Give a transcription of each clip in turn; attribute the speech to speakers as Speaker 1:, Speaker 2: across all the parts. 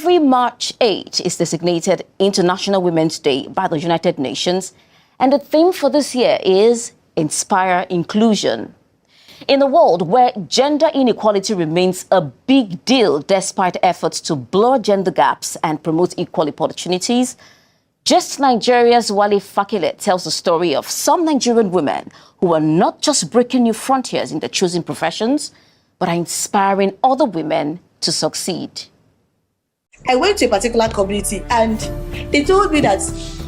Speaker 1: Every March 8 is designated International Women's Day by the United Nations, and the theme for this year is Inspire Inclusion. In a world where gender inequality remains a big deal despite efforts to blur gender gaps and promote equal opportunities, Just Nigeria's Wale Fakile tells the story of some Nigerian women who are not just breaking new frontiers in their chosen professions, but are inspiring other women to succeed.
Speaker 2: I went to a particular community and they told me that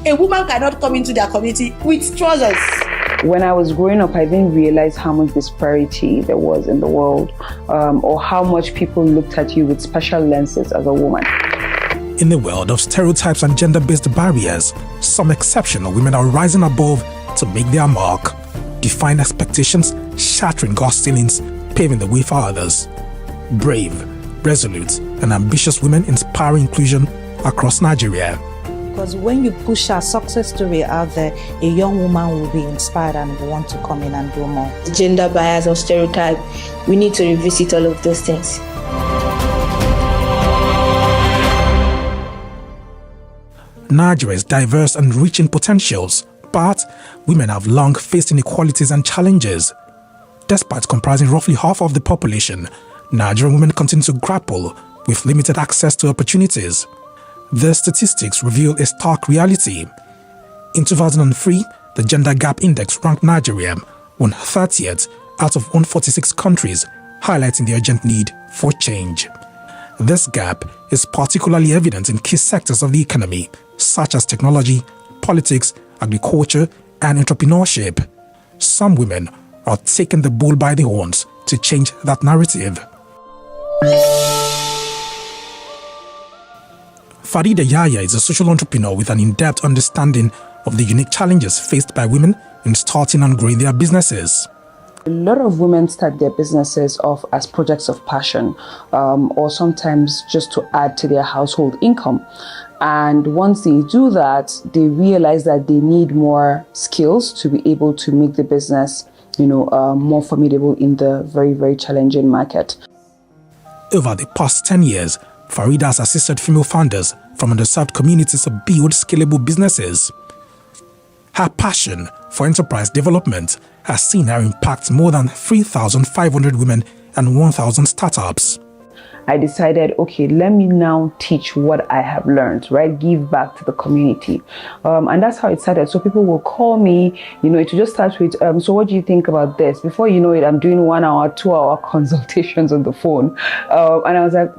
Speaker 2: a woman cannot come into their community with trousers.
Speaker 3: When I was growing up, I didn't realize how much disparity there was in the world, or how much people looked at you with special lenses as a woman.
Speaker 4: In the world of stereotypes and gender-based barriers, some exceptional women are rising above to make their mark, defying expectations, shattering glass ceilings, paving the way for others. Brave, resolute, and ambitious women inspire inclusion across Nigeria.
Speaker 5: Because when you push our success story out there, a young woman will be inspired and will want to come in and do more.
Speaker 6: Gender bias or stereotype, we need to revisit all of those things.
Speaker 4: Nigeria is diverse and rich in potentials, but women have long faced inequalities and challenges. Despite comprising roughly half of the population, Nigerian women continue to grapple with limited access to opportunities. The statistics reveal a stark reality. In 2003, the Gender Gap Index ranked Nigeria 130th out of 146 countries, highlighting the urgent need for change. This gap is particularly evident in key sectors of the economy, such as technology, politics, agriculture, and entrepreneurship. Some women are taking the bull by the horns to change that narrative. Farida Yahya is a social entrepreneur with an in-depth understanding of the unique challenges faced by women in starting and growing their businesses.
Speaker 3: A lot of women start their businesses off as projects of passion, or sometimes just to add to their household income. And once they do that, they realize that they need more skills to be able to make the business, more formidable in the very, very challenging market.
Speaker 4: Over the past 10 years, Farida has assisted female founders from underserved communities to build scalable businesses. Her passion for enterprise development has seen her impact more than 3,500 women and 1,000 startups.
Speaker 3: I decided, okay, let me now teach what I have learned, right? Give back to the community. And that's how it started. So people will call me, it will just start with, so what do you think about this? Before you know it, I'm doing 1 hour, 2 hour consultations on the phone. And I was like,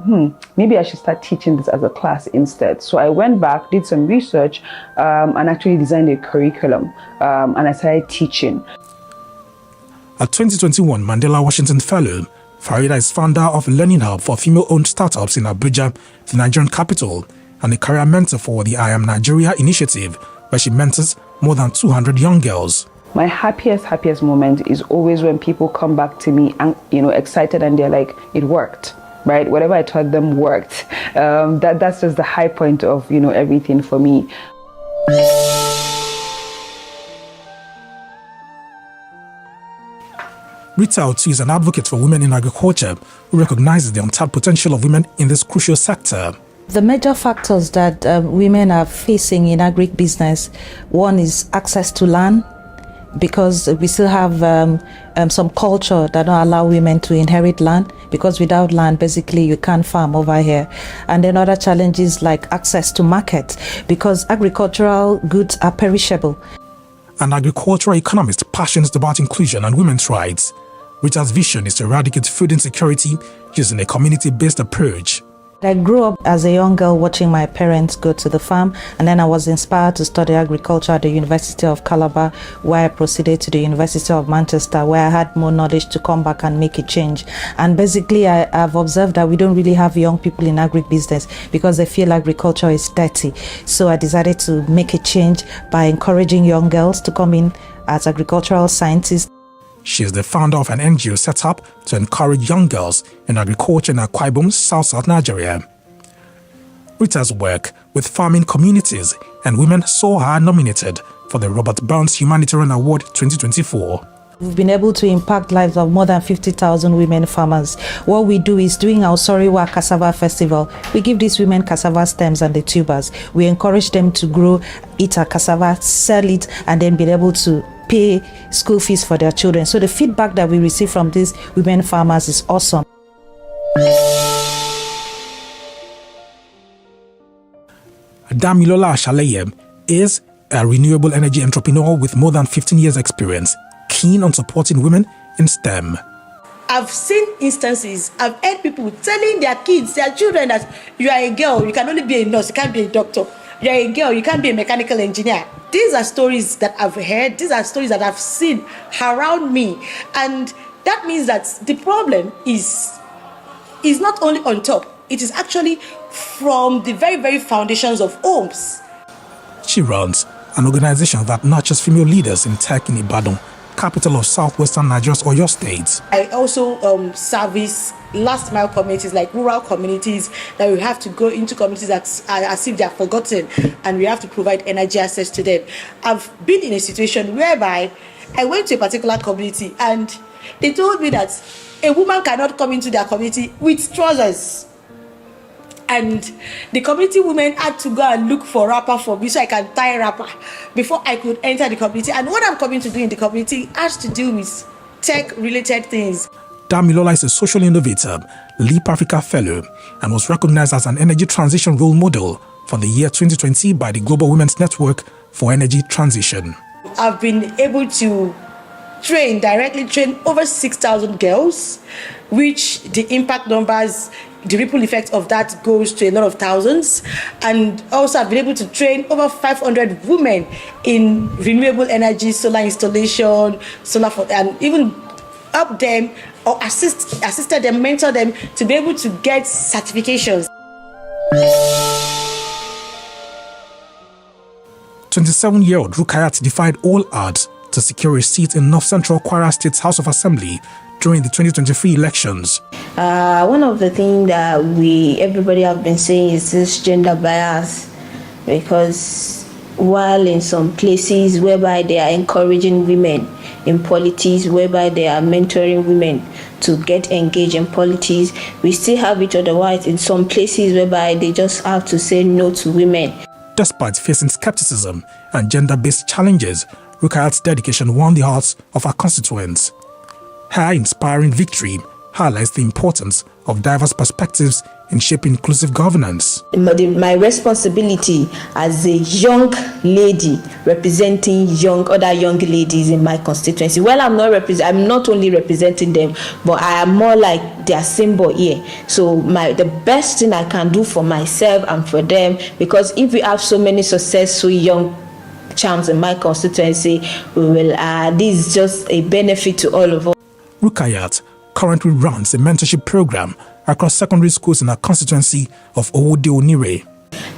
Speaker 3: maybe I should start teaching this as a class instead. So I went back, did some research, and actually designed a curriculum. And I started teaching.
Speaker 4: A 2021 Mandela Washington Fellow, Farida is founder of Learning Hub for female-owned startups in Abuja, the Nigerian capital, and a career mentor for the I Am Nigeria initiative, where she mentors more than 200 young girls.
Speaker 3: My happiest moment is always when people come back to me and excited, and they're like, it worked, right? Whatever I taught them worked. That's just the high point of everything for me.
Speaker 4: Rita Otu is an advocate for women in agriculture who recognizes the untapped potential of women in this crucial sector.
Speaker 5: The major factors that women are facing in agribusiness, one is access to land, because we still have some culture that don't allow women to inherit land, because without land, basically, you can't farm over here. And then other challenges like access to markets, because agricultural goods are perishable.
Speaker 4: An agricultural economist passionate about inclusion and women's rights. Rita's vision is to eradicate food insecurity using a community-based approach.
Speaker 5: I grew up as a young girl watching my parents go to the farm, and then I was inspired to study agriculture at the University of Calabar, where I proceeded to the University of Manchester, where I had more knowledge to come back and make a change. And basically, I've observed that we don't really have young people in agribusiness because they feel agriculture is dirty. So I decided to make a change by encouraging young girls to come in as agricultural scientists.
Speaker 4: She is the founder of an NGO set up to encourage young girls in agriculture in Akwa Ibom, South Nigeria. Rita's work with farming communities and women saw her nominated for the Robert Burns Humanitarian Award 2024.
Speaker 5: We've been able to impact lives of more than 50,000 women farmers. What we do is during our Soriwa Cassava Festival, we give these women cassava stems and the tubers. We encourage them to grow, eat our cassava, sell it, and then be able to pay school fees for their children. So the feedback that we receive from these women farmers is awesome.
Speaker 4: Damilola Ashaleye is a renewable energy entrepreneur with more than 15 years experience, keen on supporting women in STEM.
Speaker 2: I've seen instances, I've heard people telling their kids, their children, that you are a girl, you can only be a nurse, you can't be a doctor. You are a girl, you can't be a mechanical engineer. These are stories that I've heard, these are stories that I've seen around me. And that means that the problem is not only on top, it is actually from the very, very foundations of homes.
Speaker 4: She runs an organization that nurtures female leaders in tech in Ibadan, capital of southwestern Nigeria's Oyo State.
Speaker 2: I also service last mile communities, like rural communities, that we have to go into communities that are as if they are forgotten, and we have to provide energy access to them. I've been in a situation whereby I went to a particular community and they told me that a woman cannot come into their community with trousers. And the community women had to go and look for wrapper for me so I can tie wrapper before I could enter the community. And what I'm coming to do in the community has to do with tech-related things.
Speaker 4: Damilola is a social innovator, Leap Africa Fellow, and was recognized as an energy transition role model for the year 2020 by the Global Women's Network for Energy Transition.
Speaker 2: I've been able to directly train over 6,000 girls, which the impact numbers, the ripple effect of that goes to a lot of thousands. And also I've been able to train over 500 women in renewable energy, solar installation, and even help them or assisted them, mentor them to be able to get certifications.
Speaker 4: 27-year-old Rukayat defied all odds to secure a seat in North Central Kwara State's House of Assembly during the 2023 elections.
Speaker 6: One of the things that everybody have been saying is this gender bias, because while in some places whereby they are encouraging women in politics, whereby they are mentoring women to get engaged in politics, we still have it otherwise in some places whereby they just have to say no to women.
Speaker 4: Despite facing skepticism and gender-based challenges, Rukayat's dedication won the hearts of her constituents. Her inspiring victory highlights the importance of diverse perspectives in shaping inclusive governance.
Speaker 6: My responsibility as a young lady representing other young ladies in my constituency. Well, I'm not only representing them, but I am more like their symbol here. So the best thing I can do for myself and for them, because if we have so many successful young champs in my constituency, this is just a benefit to all of us.
Speaker 4: Rukayat currently runs a mentorship program across secondary schools in her constituency of Owode Onire.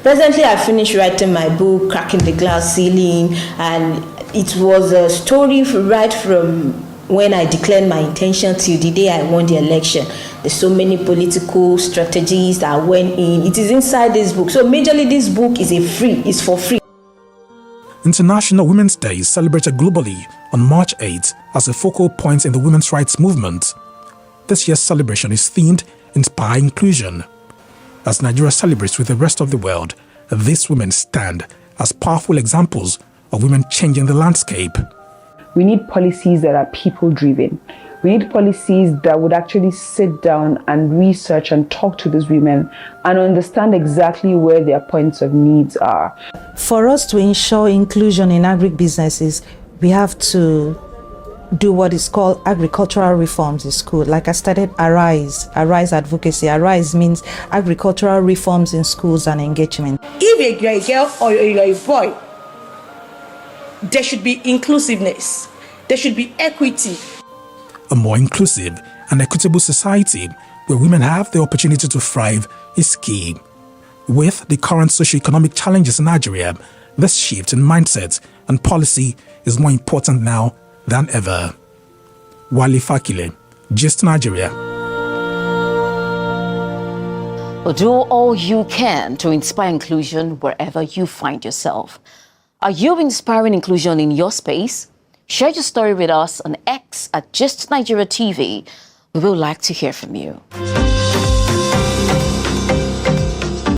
Speaker 6: Presently, I finished writing my book, Cracking the Glass Ceiling, and it was a story right from when I declared my intention till the day I won the election. There's so many political strategies that went in. It is inside this book. So majorly this book is for free.
Speaker 4: International Women's Day is celebrated globally on March 8 as a focal point in the women's rights movement. This year's celebration is themed Inspire Inclusion. As Nigeria celebrates with the rest of the world, these women stand as powerful examples of women changing the landscape.
Speaker 3: We need policies that are people-driven. We need policies that would actually sit down and research and talk to these women and understand exactly where their points of needs are.
Speaker 5: For us to ensure inclusion in agribusinesses, we have to do what is called agricultural reforms in school. Like I started Arise Advocacy. Arise means agricultural reforms in schools and engagement.
Speaker 2: If you're a girl or you're a boy, there should be inclusiveness. There should be equity.
Speaker 4: A more inclusive and equitable society where women have the opportunity to thrive is key. With the current socio-economic challenges in Nigeria, this shift in mindset and policy is more important now than ever. Wale Fakile, Gist Nigeria.
Speaker 1: Do all you can to inspire inclusion wherever you find yourself. Are you inspiring inclusion in your space? Share your story with us on X at Gist Nigeria TV. We would like to hear from you.